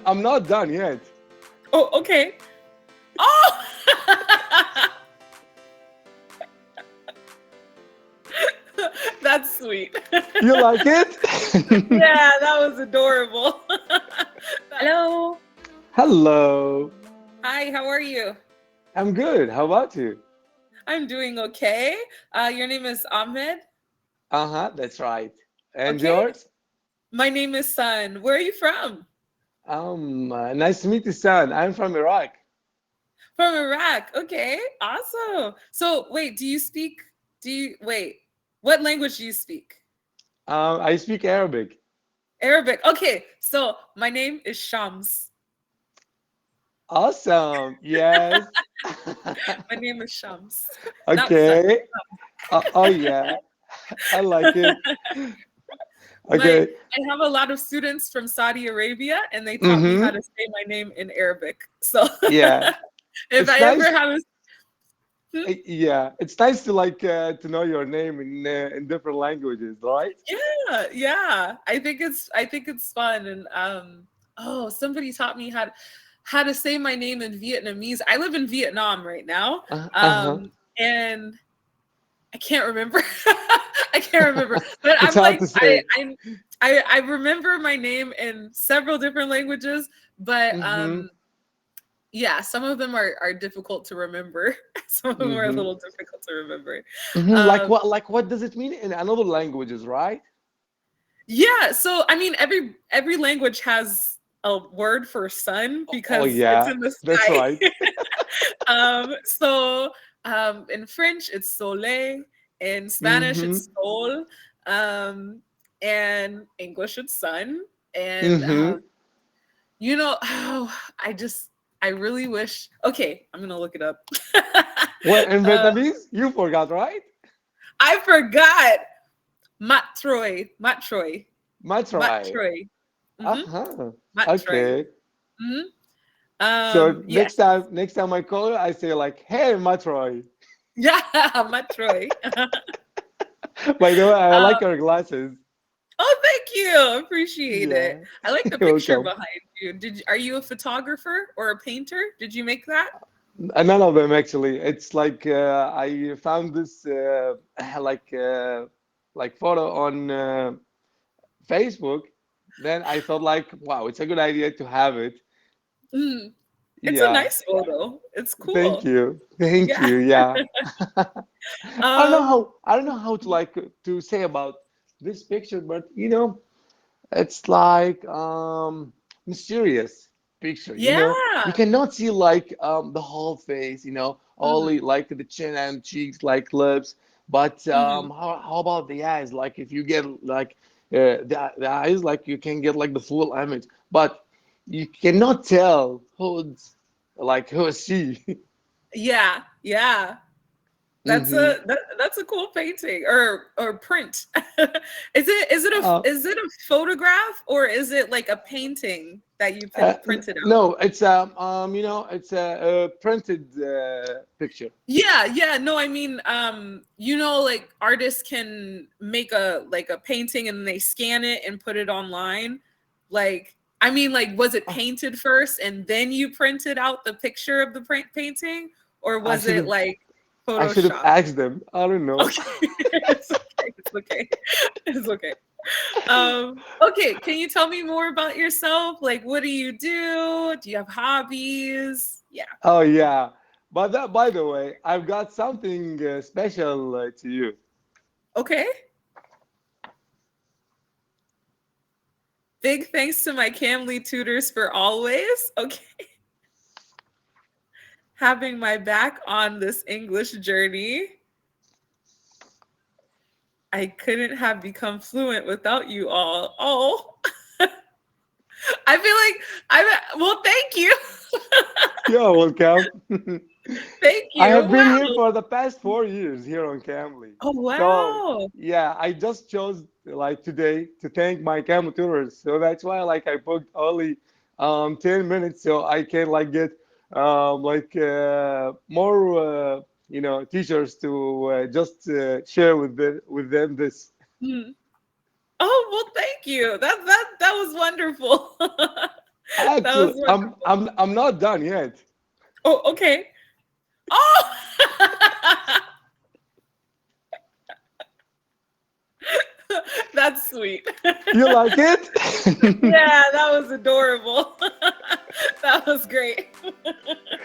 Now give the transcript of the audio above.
I'm not done yet. Oh, okay. Oh! That's sweet. You like it? Yeah, that was adorable. Hello. Hello. Hi, how are you? I'm good. How about you? I'm doing okay. Your name is Ahmed. Uh-huh, that's right. And Okay. yours? My name is Sun. Where are you from? Nice to meet you, son. I'm from Iraq. From Iraq. Okay, awesome. So wait, wait, what language do you speak? I speak Arabic. Arabic. Okay, so my name is Shams. Awesome. Yes. My name is Shams, not Sun. Okay. Oh yeah, I like it. My Okay. I have a lot of students from Saudi Arabia, and they taught me how Mm-hmm. to say my name in Arabic. So Yeah. if It's I ever nice. have a hmm? Yeah, it's nice to to know your name in different languages, right? Yeah, yeah. I think it's fun, and oh, somebody taught me how to say my name in Vietnamese. I live in Vietnam right now, Uh-huh. and I can't remember. I can't remember, but It's I'm hard like to say. I remember my name in several different languages, but Mm-hmm. yeah, some of them are difficult to remember. Some of them are a Mm-hmm. little difficult to remember. Mm-hmm. Um, Like what does it mean in another languages, right? Yeah, so I mean every language has a word for sun Oh because it's yeah, in the that's sky. right. So in French it's soleil, in Spanish Mm-hmm. it's sol, um, and English it's sun. And Mm-hmm. oh, I really wish. Okay, I'm gonna look it up. Well, in uh, Vietnamese, you forgot, right? I forgot matroy, That's right. matroy. Mm-hmm. Uh-huh. Matroy. Okay. Mhm. So Yes. next time I call you, I say like, "Hey, Matroy." Yeah, Matroy. By the way, I like Um, your glasses. oh, thank you. Appreciate it. Yeah, I like the you're picture welcome. behind you. Are you a photographer or a painter? Did you make that? None of them actually. It's like I found this like photo on Facebook. Then I thought like, wow, it's a good idea to have it. Mm, it's a Yeah, nice photo. It's thank cool. you, thank Yeah. you. Yeah, Um, I don't know how to to say about this picture, but it's like mysterious picture. You yeah. cannot see like the whole face. Only Mhm, like the chin and cheeks, like lips. But mhm. how about the eyes? Like if you get like the eyes, like you can get like the full image, but you cannot tell who is she. Yeah, yeah. Hmm. That's a cool painting or print. Is it a photograph or is it like a painting that you printed out? No, it's it's a printed picture. Yeah, yeah. No, I mean, like artists can make a painting and they scan it and put it online. Like, I mean, like, was it Oh, painted first and then you printed out the picture of the painting, or I was should it have like I should have Photoshop? asked them. I don't know. Okay, it's okay. It's okay. It's okay. Okay. Can you tell me more about yourself? Like, what do you do? Do you have hobbies? Yeah. Oh yeah. But by the way, I've got something special to you. Okay. Big thanks to my Cambly tutors for always, okay, having my back on this English journey. I couldn't have become fluent without you all. Oh, I feel like well, thank you. You're welcome. Thank I you. have been here Wow. for the past 4 years here on Cambly. Oh, So wow. yeah, I just chose like today to thank my Cambly tutors. So that's why like I booked only 10 minutes so I can like get more teachers to just share with them this. Mhm. Oh, well, thank you. That was wonderful. Actually, was wonderful. I'm not done yet. Oh, okay. Oh. That's sweet. You like it? Yeah, that was adorable. That was great.